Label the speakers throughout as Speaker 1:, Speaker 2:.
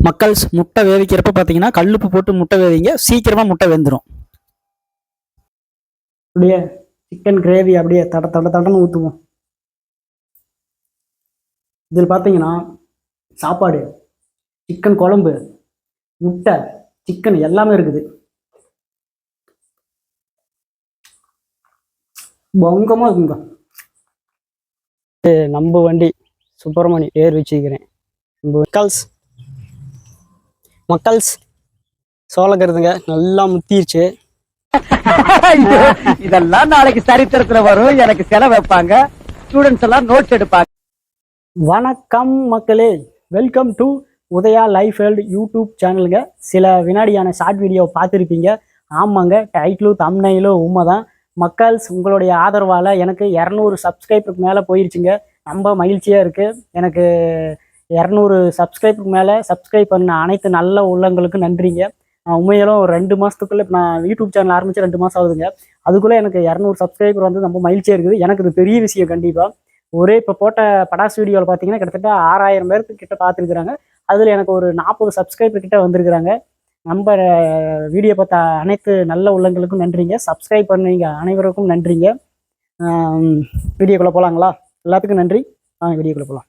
Speaker 1: மக்கள்ஸ் முட்டை வேவிக்கிறப்ப பார்த்தீங்கன்னா கல்லுப்பு போட்டு முட்டை வேவிங்க, சீக்கிரமாக முட்டை வெந்துடும். அப்படியே சிக்கன் கிரேவி அப்படியே தட தட தடன்னு ஊற்றுவோம். இதில் பார்த்தீங்கன்னா சாப்பாடு, சிக்கன் குழம்பு, முட்டை, சிக்கன் எல்லாமே இருக்குது. பங்கமாக இருக்குங்க. நம்ம வண்டி சுப்பிரமணி ஏர் வச்சுக்கிறேன். மக்கள்ஸ் சோளக்கருதுங்க நல்லா முத்திருச்சு.
Speaker 2: இதெல்லாம் நாளைக்கு சரித்திரத்துல வரும். எனக்கு செலவு வைப்பாங்க, ஸ்டூடெண்ட்ஸ் எல்லாம் நோட்ஸ் எடுப்பாங்க.
Speaker 1: வணக்கம் மக்களே, welcome to Udaya life health YouTube சேனலுங்க. சில வினாடியான ஷார்ட் வீடியோ பார்த்துருப்பீங்க. ஆமாங்க, டைட்டிலும் தம்ப்நெயிலும் உண்மைதான். மக்கள்ஸ் உங்களுடைய ஆதரவால் எனக்கு 200 சப்ஸ்கிரைபருக்கு மேலே போயிருச்சுங்க. ரொம்ப மகிழ்ச்சியாக இருக்குது. எனக்கு 200 சப்ஸ்கிரைபருக்கு மேலே சப்ஸ்கிரைப் பண்ண அனைத்து நல்ல உள்ளங்களுக்கும் நன்றிங்க. உண்மையிலும் ஒரு 2 மாதத்துக்குள்ளே நான் யூடியூப் சேனல் ஆரம்பித்து 2 மாதம் ஆகுதுங்க. அதுக்குள்ளே எனக்கு 200 சப்ஸ்கிரைபர் வந்து ரொம்ப மகிழ்ச்சியாக இருக்குது. எனக்கு இது பெரிய விஷயம். கண்டிப்பாக ஒரே இப்போ போட்ட படாஸ் வீடியோவில் பார்த்தீங்கன்னா கிட்டத்தட்ட 6000 பேருக்கு கிட்ட பார்த்துருக்குறாங்க. அதில் எனக்கு ஒரு 40 சப்ஸ்கிரைபர் கிட்ட வந்திருக்கிறாங்க. நம்ம வீடியோ பார்த்த அனைத்து நல்ல உள்ளங்களுக்கும் நன்றிங்க. சப்ஸ்கிரைப் பண்ணுவீங்க அனைவருக்கும் நன்றிங்க. வீடியோக்குள்ளே போகலாங்களா? எல்லாத்துக்கும் நன்றி. வீடியோக்குள்ளே போகலாம்.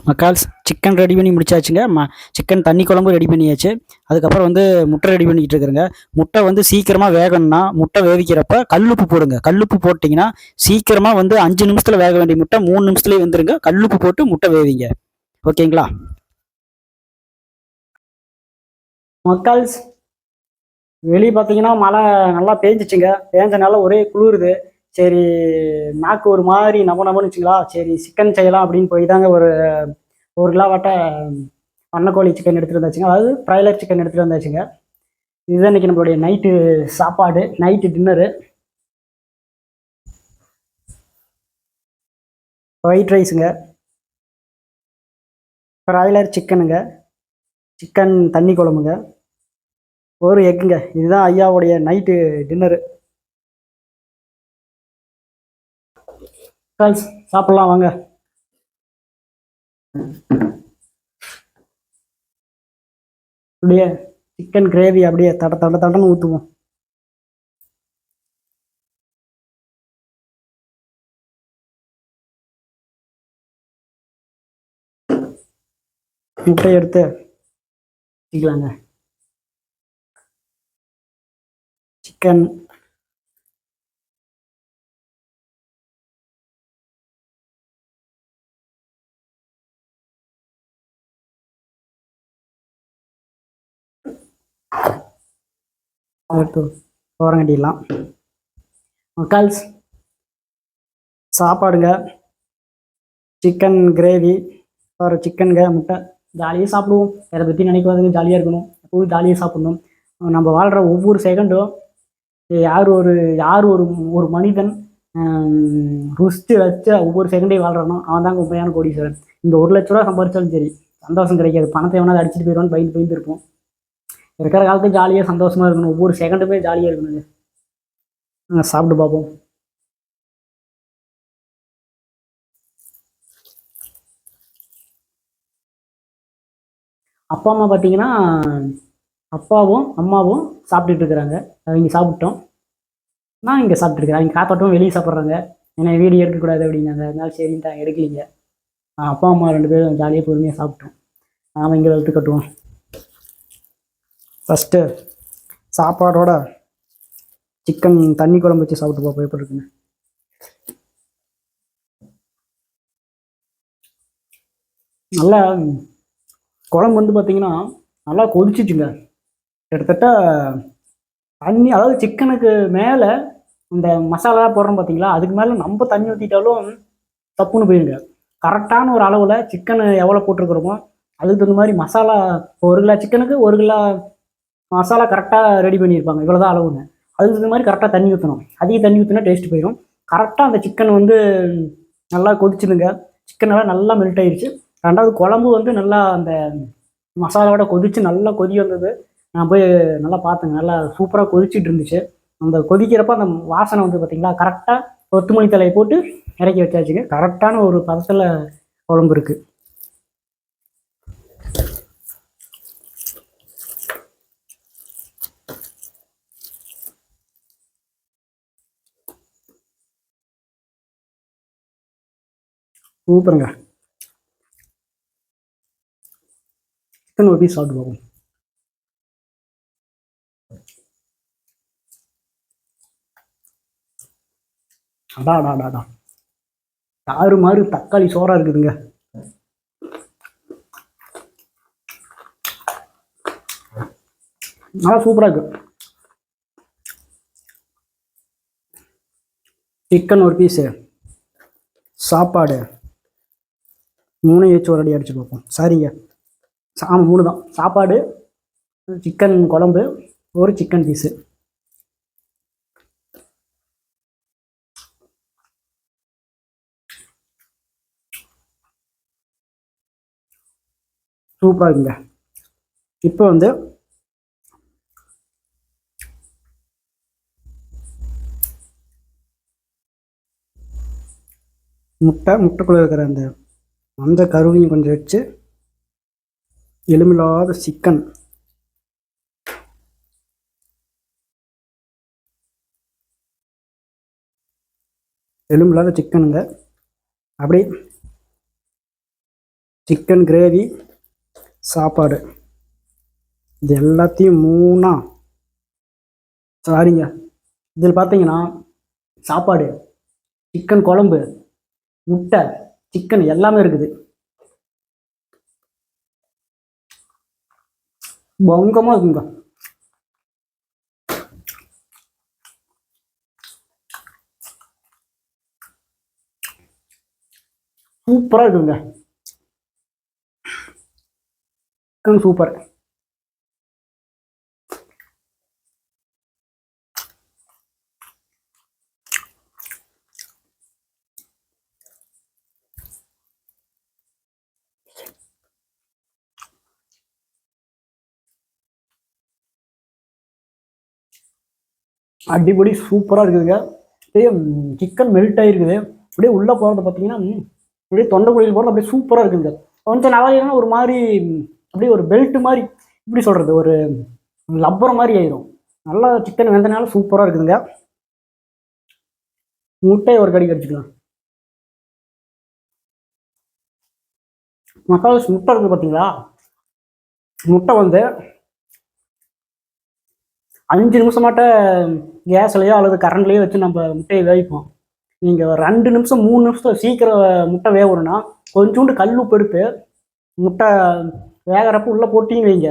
Speaker 1: மக்கால்ஸ் சிக்கன் ரெடி பண்ணி முடிச்சாச்சுங்க. சிக்கன் தண்ணி குழம்பு ரெடி பண்ணியாச்சு. அதுக்கப்புறம் வந்து முட்டை ரெடி பண்ணிக்கிட்டு இருக்கிறேங்க. முட்டை வந்து சீக்கிரமாக வேகணும்னா முட்டை வேவிக்கிறப்ப கல்லுப்பு போடுங்க. கல்லுப்பு போட்டிங்கன்னா சீக்கிரமாக வந்து 5 நிமிஷத்தில் வேக வேண்டிய முட்டை 3 நிமிஷத்துலேயே வந்துருங்க. கல்லுப்பு போட்டு முட்டை வேவிங்க. ஓகேங்களா மக்கால்ஸ்? வெளியே பார்த்தீங்கன்னா மழை நல்லா பேஞ்சிச்சுங்க. பேஞ்சனால ஒரே குளிருது. சரி, நாக்கு ஒரு மாதிரி நம்பன்னு வச்சுங்களா. சரி, சிக்கன் செய்யலாம் அப்படின்னு போய் தாங்க ஒரு கிலோ வாட்ட பண்ணக்கோழி சிக்கன் எடுத்துகிட்டு வந்தாச்சுங்க. அதாவது ப்ராய்லர் சிக்கன் எடுத்துகிட்டு வந்தாச்சுங்க. இதுதான் இன்றைக்கி நம்மளுடைய நைட்டு சாப்பாடு, நைட்டு டின்னரு. ஒயிட் ரைஸுங்க, ப்ராய்லர் சிக்கனுங்க, சிக்கன் தண்ணி குழம்புங்க, ஒரு எக்குங்க. இதுதான் ஐயாவுடைய நைட்டு டின்னரு. சாப்பிடலாம் வாங்க. அப்படியே சிக்கன் கிரேவி அப்படியே தட தட தடன்னு ஊற்றுவோம். முட்டை எடுத்து வச்சுக்கலாங்க. சிக்கன் ஓரங்கட்டிடலாம். மக்கால்ஸ் சாப்பாடுங்க, சிக்கன் கிரேவி, ஒரு சிக்கனுங்க, முட்டை. ஜாலியாக சாப்பிடுவோம். வேறு பற்றி நினைக்காதுங்க. ஜாலியாக இருக்கணும். எப்போதும் ஜாலியாக சாப்பிடணும். நம்ம வாழ்கிற ஒவ்வொரு செகண்டும் யார் ஒரு மனிதன் ருசித்து ரசித்து ஒவ்வொரு செகண்டையும் வாழ்கிறானோ அவன் தாங்க உண்மையான கோடீஸ்வரன். இந்த 1 லட்ச ரூபா சம்பாதிச்சாலும் சரி சந்தோஷம் கிடைக்காது. பணத்தை எவனாவது அடிச்சுட்டு போயிடுவான்னு பயந்து இருப்போம். இருக்கிற காலத்துக்கு ஜாலியாக சந்தோஷமாக இருக்கணும். ஒவ்வொரு செகண்டுமே ஜாலியாக இருக்கணுங்க. சாப்பிட்டு பார்ப்போம். அப்பா அம்மா பார்த்தீங்கன்னா அப்பாவும் அம்மாவும் சாப்பிட்டுட்டு இருக்கிறாங்க. அவங்க சாப்பிட்டோம். நான் இங்கே சாப்பிட்ருக்கேன். அவங்க காத்தாட்டும் வெளியே சாப்பிட்றாங்க. ஏன்னா வீடியோ எடுக்கக்கூடாது அப்படின்னாங்க. அதனால சரின்ட்டு எடுக்கலிங்க. அப்பா அம்மா 2 பேரும் ஜாலியாக பொறுமையாக சாப்பிட்டோம். நாம் இங்கே வெளுத்து கட்டுவோம். ஃபஸ்ட்டு சாப்பாடோட சிக்கன் தண்ணி குழம்பு வச்சு சாப்பிட்டு பார்ப்போம் எப்படி இருக்குன்னு. நல்லா குழம்பு வந்து பார்த்தீங்கன்னா நல்லா கொதிச்சிச்சுங்க. கிட்டத்தட்ட தண்ணி, அதாவது சிக்கனுக்கு மேலே இந்த மசாலா போடுறோம் பார்த்தீங்களா, அதுக்கு மேலே நம்ம தண்ணி ஊற்றிட்டாலும் தப்புன்னு போயிருங்க. கரெக்டான ஒரு அளவில் சிக்கன் எவ்வளோ போட்டிருக்கிறோமோ அதுக்கு தகுந்த மாதிரி மசாலா, இப்போ 1 கிலோ சிக்கனுக்கு 1 கிலோ மசாலா கரெக்டாக ரெடி பண்ணியிருப்பாங்க, இவ்வளோதான் அளவுன்னு. அதுக்கு தகுந்த மாதிரி கரெக்டாக தண்ணி ஊற்றணும். அதிக தண்ணி ஊற்றினா டேஸ்ட் போயிடும். கரெக்டாக அந்த சிக்கன் வந்து நல்லா கொதிச்சுதுங்க. சிக்கன் எல்லாம் நல்லா மெல்ட் ஆயிடுச்சு. 2வது குழம்பு வந்து நல்லா அந்த மசாலாவோட கொதிச்சு நல்லா கொதி வந்தது. நான் போய் நல்லா பார்த்தேங்க. நல்லா சூப்பராக கொதிச்சுட்டு இருந்துச்சு. அந்த கொதிக்கிறப்ப அந்த வாசனை வந்து பார்த்தீங்களா, கரெக்டாக கொத்தமல்லி தலையை போட்டு இறக்கி வச்சாச்சுங்க. கரெக்டான ஒரு பதத்தில் குழம்பு இருக்குது. சூப்பருங்க. சிக்கன் ஒரு பீஸ் சாப்பிட்டு பார்ப்போம். அடாடாடாடா, தாறுமாறு தக்காளி சோறா இருக்குதுங்க. நல்லா சூப்பராக இருக்கு. சிக்கன் ஒரு பீஸு, சாப்பாடு 3 வச்சு ஒரு அடி அடிச்சு பார்ப்போம். சரிங்க, ஆமாம் 3 தான். சாப்பாடு, சிக்கன் குழம்பு, ஒரு சிக்கன் பீஸு. சூப்பராக இருக்குங்க. இப்போ வந்து முட்டைக்குள்ளே இருக்கிற அந்த கருவையும் கொஞ்சம் வச்சு, எலுமில்லாத சிக்கன், எலும்பில்லாத சிக்கனுங்க. அப்படி சிக்கன் கிரேவி, சாப்பாடு, இது எல்லாத்தையும் 3 சாரிங்க. இதில் பார்த்தீங்கன்னா சாப்பாடு, சிக்கன் குழம்பு, முட்டை, சிக்கன் எல்லாமே இருக்குது. பயங்கரமாக இருக்குங்க. சூப்பராக இருக்குங்க. Chicken super. அடிப்படி சூப்பராக இருக்குதுங்க. அப்படியே சிக்கன் மெல்ட் ஆகிருக்குது. அப்படியே உள்ளே போகிறது பார்த்தீங்கன்னா அப்படியே தொண்டைக்குழியில் போகிறது அப்படியே சூப்பராக இருக்குங்க. கொஞ்சம் நவாயினா ஒரு மாதிரி அப்படியே ஒரு பெல்ட் மாதிரி, இப்படி சொல்கிறது, ஒரு லப்பர் மாதிரி ஆயிரும். நல்லா சிக்கன் வெந்தனால சூப்பராக இருக்குதுங்க. முட்டையை ஒரு கடி கடிச்சிக்கலாம். மசாலா முட்டை இருக்குது பார்த்தீங்களா, முட்டை வந்து 5 நிமிஷமாட்ட கேஸ்லையோ அல்லது கரண்ட்லேயோ வச்சு நம்ம முட்டையை வேவிப்போம். நீங்கள் 2 நிமிஷம் 3 நிமிஷத்தில் சீக்கிரம் முட்டை வேகணும்னா கொஞ்சோண்டு கல் உப்பு எடுத்து முட்டை வேகிறப்ப உள்ளே போட்டிங்க வைங்க,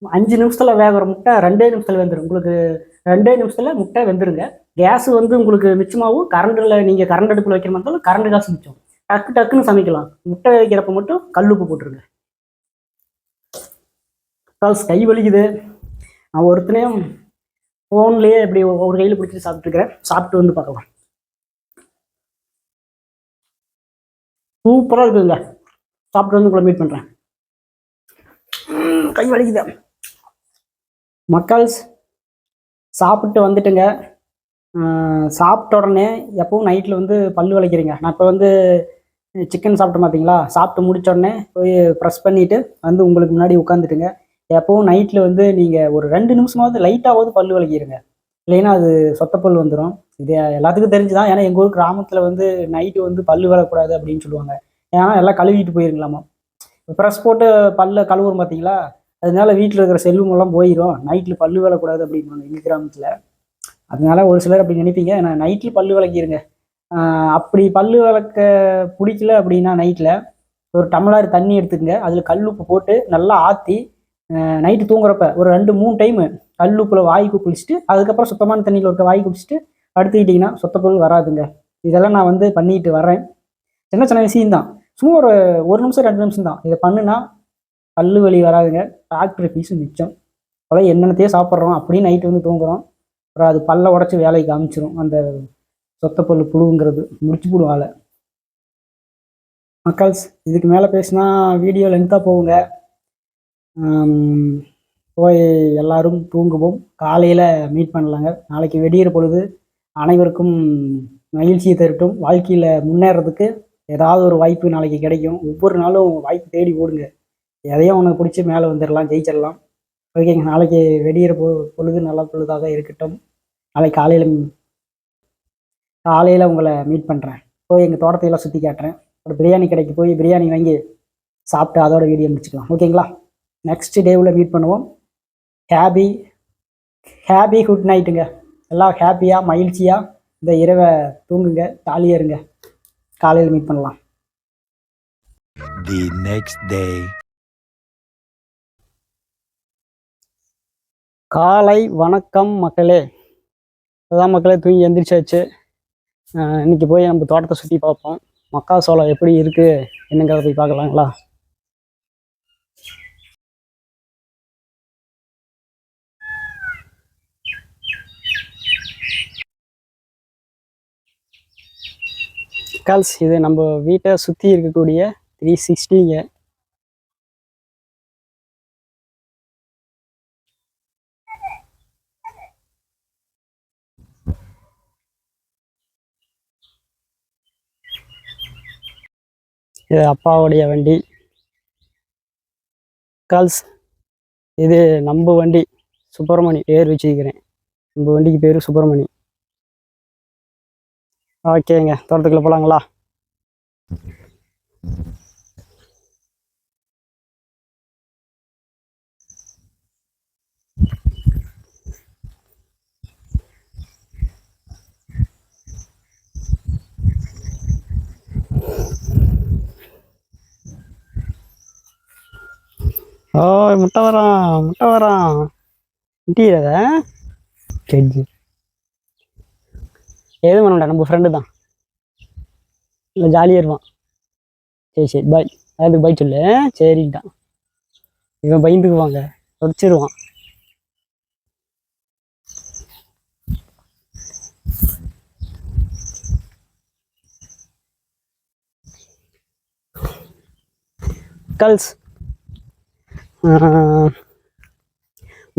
Speaker 1: 5 நிமிஷத்தில் வேகிற முட்டை 2 நிமிஷத்தில் வெந்துடும். உங்களுக்கு 2 நிமிஷத்தில் முட்டை வெந்துருங்க. கேஸ் வந்து உங்களுக்கு மிச்சமாகவும், நீங்கள் கரண்ட் அடுப்பில் வைக்கிற மாதிரி இருந்தாலும் கரண்ட் காசு மிச்சம். டக்குன்னு சமைக்கலாம். முட்டை வைக்கிறப்ப மட்டும் கல் உப்பு போட்டுருங்க. கை வலிக்குது. நான் ஒருத்தனையும் ஃபோன்லேயே இப்படி ஒரு கையில் பிடிச்சிட்டு சாப்பிட்டுருக்கிறேன். சாப்பிட்டு வந்து பார்க்கலாம். சூப்பராக இருக்குதுங்க. சாப்பிட்டு வந்து உங்களை மீட் பண்ணுறேன். கை வலிக்குது. மக்கள்ஸ், சாப்பிட்டு வந்துட்டுங்க. சாப்பிட்ட உடனே எப்பவும் நைட்டில் வந்து பல்லு விளக்கிறீங்க. நான் இப்போ வந்து சிக்கன் சாப்பிட்டேன் பார்த்தீங்களா, சாப்பிட்டு முடிச்ச உடனே போய் ப்ரெஷ் பண்ணிவிட்டு வந்து உங்களுக்கு முன்னாடி உட்காந்துட்டுங்க. எப்பவும் நைட்டில் வந்து நீங்கள் ஒரு 2 நிமிஷமாவது லைட்டாவது பல்லு விளக்கிடுங்க. இல்லைன்னா அது சொத்தப்பல் வந்துடும். இது எல்லாத்துக்கும் தெரிஞ்சுதான். ஏன்னா எங்கள் ஊர் கிராமத்தில் வந்து நைட்டு வந்து பல்லு விளக்கக்கூடாது அப்படின்னு சொல்லுவாங்க. ஏன்னா எல்லாம் கழுவிட்டு போயிருங்களாமா. ப்ரெஷ் போட்டு பல்ல கழுவுறோம் பார்த்தீங்களா, அதனால வீட்டில் இருக்கிற செல்வமெல்லாம் போயிடும். நைட்டில் பல்லு விளக்கக்கூடாது அப்படின்வாங்க எங்கள் கிராமத்தில். அதனால ஒரு சிலர் அப்படி நினைப்பீங்க. நான் நைட்டில் பல்லு விளக்கிடுங்க. அப்படி பல்லு விளக்க பிடிக்கல அப்படின்னா நைட்டில் ஒரு டம்ளர் தண்ணி எடுத்துக்கங்க. அதில் கல் உப்பு போட்டு நல்லா ஆற்றி நைட்டு தூங்குறப்ப ஒரு 2-3 டைமு கல் உப்பில் வாய்க்கு குளிச்சுட்டு அதுக்கப்புறம் சுத்தமான தண்ணியில் இருக்க வாய் குடிச்சிட்டு படுத்துக்கிட்டிங்கன்னா சொத்தப்பொருள் வராதுங்க. இதெல்லாம் நான் வந்து பண்ணிட்டு வரேன். சின்ன சின்ன விஷயம்தான். சும்மா ஒரு 1 நிமிஷம் 2 நிமிஷம் தான். இதை பண்ணுனா பல்லு வலி வராதுங்க. டாக்டர் ஃபீஸு மிச்சம். அப்புறம் என்னென்னத்தையே சாப்பிட்றோம் அப்படின்னு நைட்டு வந்து தூங்குறோம். அப்புறம் அது பல்ல உடச்சி வேலைக்கு காமிச்சிரும். அந்த சொத்த பல்லு புழுங்கிறது முடிச்சு போடும் ஆளை. மக்கள்ஸ், இதுக்கு மேலே பேசினா வீடியோ லென்த்தாக போகுங்க. போய் எல்லாரும் தூங்குவோம். காலையில் மீட் பண்ணலாங்க. நாளைக்கு வெடிகிற பொழுது அனைவருக்கும் மகிழ்ச்சியை தரட்டும். வாழ்க்கையில் முன்னேறதுக்கு ஏதாவது ஒரு வாய்ப்பு நாளைக்கு கிடைக்கும். ஒவ்வொரு நாளும் வாய்ப்பு தேடி ஓடுங்க. எதையும் உனக்கு பிடிச்சி மேலே வந்துடலாம், ஜெயிச்சிடலாம். ஓகேங்க. நாளைக்கு வெடிகிற பொழுது நல்ல பொழுதாக இருக்கட்டும். நாளைக்கு காலையில் உங்களை மீட் பண்ணுறேன். போய் எங்கள் தோட்டத்தையெல்லாம் சுற்றி காட்டுறேன். ஒரு பிரியாணி கடைக்கு போய் பிரியாணி வாங்கி சாப்பிட்டு அதோட வீடியோ முடிச்சுக்கலாம். ஓகேங்களா? நெக்ஸ்ட் டேவில் மீட் பண்ணுவோம். ஹாப்பி குட் நைட்டுங்க. எல்லாம் ஹாப்பியாக மகிழ்ச்சியாக இந்த இரவை தூங்குங்க, ஜாலியாக இருங்க. காலையில் மீட் பண்ணலாம்.
Speaker 3: The next day.
Speaker 1: காலை வணக்கம் மக்களே. அதான் மக்களே, தூங்கி எந்திரிச்சாச்சு. இன்னைக்கு போய் நம்ம தோட்டத்தை சுற்றி பார்ப்போம். மக்காசோளம் எப்படி இருக்குது என்னங்கிறத போய் பார்க்கலாங்களா? கால்ஸ், இது நம்ம வீட்டை சுற்றி இருக்கக்கூடிய 360ங்க. இது அப்பாவுடைய வண்டி. கால்ஸ், இது நம்ம வண்டி. சுப்பிரமணி பேர் வச்சுக்கிறேன். நம்ம வண்டிக்கு பேர் சுப்பிரமணி. ஓகேங்க, தோட்டத்துக்குள்ள போகலாங்களா? ஓ, முட்டை வரான் முட்டிக்கிறத கேட்கு. எதுவும் பண்ண நம்ம ஃப்ரெண்டு தான். இல்லை, ஜாலியாக இருவான். சரி பாய். அதுக்கு பாய் சொல்லு. சரிட்டான். இவன் பயந்துக்குவாங்க, உடச்சிருவான். கல்ஸ்,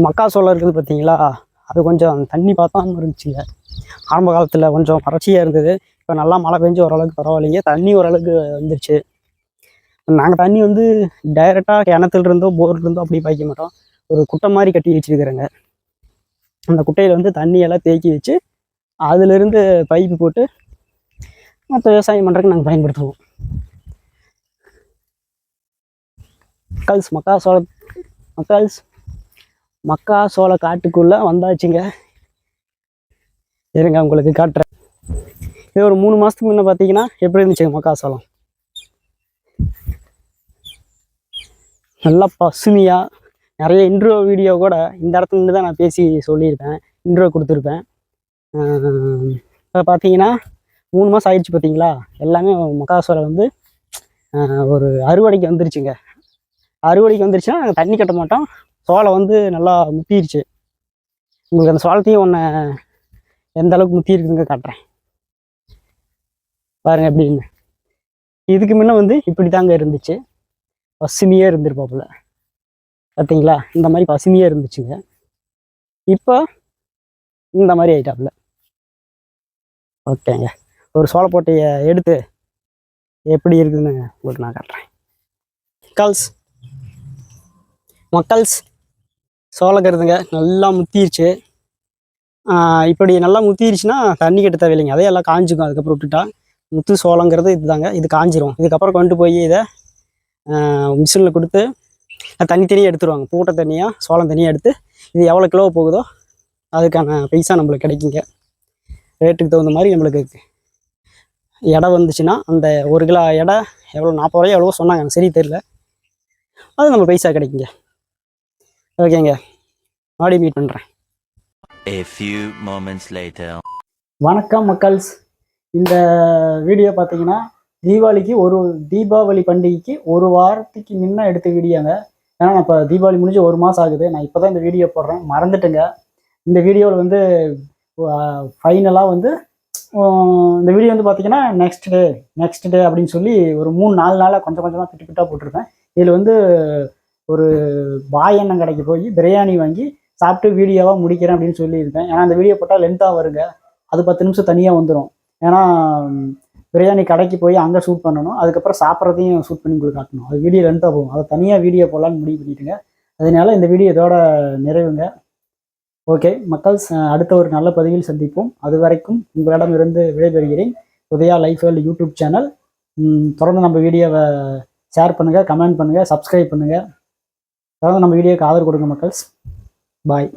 Speaker 1: மக்காசோளம் இருக்குது பார்த்தீங்களா? அது கொஞ்சம் தண்ணி பார்த்தாம இருந்துச்சுங்க. ஆரம்ப காலத்தில் கொஞ்சம் வறட்சியாக இருந்தது. இப்போ நல்லா மழை பெஞ்சு ஓரளவுக்கு பரவாயில்லைங்க. தண்ணி ஓரளவுக்கு வந்துருச்சு. நாங்கள் தண்ணி வந்து டைரெக்டாக கிணத்துலேருந்தோ போர்லேருந்தோ அப்படி பாய்க்க மாட்டோம். ஒரு குட்டை மாதிரி கட்டி வச்சுருக்கிறேங்க. அந்த குட்டையில் வந்து தண்ணியெல்லாம் தேக்கி வச்சு அதிலிருந்து பைப்பு போட்டு மற்ற விவசாயம் பண்ணுறதுக்கு நாங்கள் பயன்படுத்துவோம். மக்காசோள காட்டுக்குள்ளே வந்தாச்சுங்க. இருங்க, உங்களுக்கு காட்டுறேன். இது ஒரு 3 மாதத்துக்கு முன்னே பார்த்தீங்கன்னா எப்படி இருந்துச்சுங்க மக்காசோளம்? நல்லா பசுமையாக. நிறைய இன்ட்ரோ வீடியோ கூட இந்த இடத்துலேருந்து தான் நான் பேசி சொல்லியிருப்பேன், இன்ட்ரோ கொடுத்துருப்பேன். இப்போ பார்த்தீங்கன்னா 3 மாதம் ஆயிடுச்சு பார்த்தீங்களா? எல்லாமே மக்காசோளம் வந்து ஒரு அறுவடைக்கு வந்துருச்சுங்க. அறுவடைக்கு வந்துருச்சுன்னா நாங்கள் தண்ணி கட்ட மாட்டோம். சோளம் வந்து நல்லா முத்திருச்சு. உங்களுக்கு அந்த சோளத்தையும் எந்த அளவுக்கு முத்தி இருக்குதுங்க காட்டுறேன் பாருங்க எப்படின்னு. இதுக்கு முன்ன வந்து இப்படி தாங்க இருந்துச்சு. பசுமையாக இருந்திருப்பாப்புல பார்த்தீங்களா? இந்த மாதிரி பசுமையாக இருந்துச்சுங்க. இப்போ இந்த மாதிரி ஆயிட்டாப்புல. ஓகேங்க, ஒரு சோளப்போட்டையை எடுத்து எப்படி இருக்குதுன்னு உங்களுக்கு நான் காட்டுறேன். மக்கள்ஸ், சோளக்கருதுங்க நல்லா முத்திருச்சு. இப்படி நல்லா முத்திருச்சுன்னா தண்ணி கட்ட தேவையில்லைங்க. அதே எல்லாம் காஞ்சிக்கும். அதுக்கப்புறம் விட்டுட்டா முத்து சோளங்கிறது இதுதாங்க. இது காஞ்சிரும். இதுக்கப்புறம் கொண்டு போய் இதை மிஷினில் கொடுத்து தண்ணி தனியாக எடுத்துருவாங்க. பூட்டை தனியாக சோளம் தனியாக எடுத்து இது எவ்வளோ கிலோ போகுதோ அதுக்கான பைசா நம்மளுக்கு கிடைக்குங்க. ரேட்டுக்கு தகுந்த மாதிரி நம்மளுக்கு எடை வந்துச்சுன்னா அந்த 1 கிலோ எடை எவ்வளோ 40 ரூபாய் எவ்வளோ சொன்னாங்க, எனக்கு சரி தெரியல. அது நம்ம பைசா கிடைக்குங்க. ஓகேங்க, மறுபடியும் மீட் பண்ணுறேன்.
Speaker 3: A few moments later.
Speaker 1: வணக்கம் மக்கள்ஸ். இந்த வீடியோ பார்த்தீங்கன்னா தீபாவளி பண்டிகைக்கு 1 வாரத்துக்கு முன்ன எடுத்த வீடியோங்க. ஏன்னா நான் இப்போ தீபாவளி முடிஞ்சு 1 மாதம் ஆகுது. நான் இப்போ தான் இந்த வீடியோ போடுறேன், மறந்துட்டுங்க. இந்த வீடியோவில் வந்து ஃபைனலாக வந்து இந்த வீடியோ வந்து பார்த்தீங்கன்னா நெக்ஸ்ட் டே அப்படின்னு சொல்லி ஒரு 3-4 நாளாக கொஞ்சம் கொஞ்சமாக பிட்டாக போட்டிருக்கேன். இதில் வந்து ஒரு பாய் எண்ணெய் கடைக்கு போய் பிரியாணி வாங்கி சாப்பிட்டு வீடியோவாக முடிக்கிறேன் அப்படின்னு சொல்லியிருக்கேன். ஏன்னா அந்த வீடியோ போட்டால் லென்த்தாக வருங்க, அது 10 நிமிஷம் தனியாக வந்துடும். ஏன்னா பிரியாணி கடைக்கு போய் அங்கே ஷூட் பண்ணணும், அதுக்கப்புறம் சாப்பிட்றதையும் ஷூட் பண்ணி காட்டணும், அது வீடியோ லென்த்தாக போகும். அதை தனியாக வீடியோ போடலான்னு முடிவு பண்ணிட்டுங்க. அதனால இந்த வீடியோ இதோட நிறைவுங்க. ஓகே மக்கள்ஸ், அடுத்த ஒரு நல்ல பதிவில் சந்திப்போம். அது வரைக்கும் உங்களிடமிருந்து விடைபெறுகிறேன். Udaya life world YouTube channel. தொடர்ந்து நம்ம வீடியோவை ஷேர் பண்ணுங்கள், கமெண்ட் பண்ணுங்கள், சப்ஸ்கிரைப் பண்ணுங்கள். தொடர்ந்து நம்ம வீடியோக்கு ஆதரவு கொடுங்க மக்கள்ஸ். பாய்.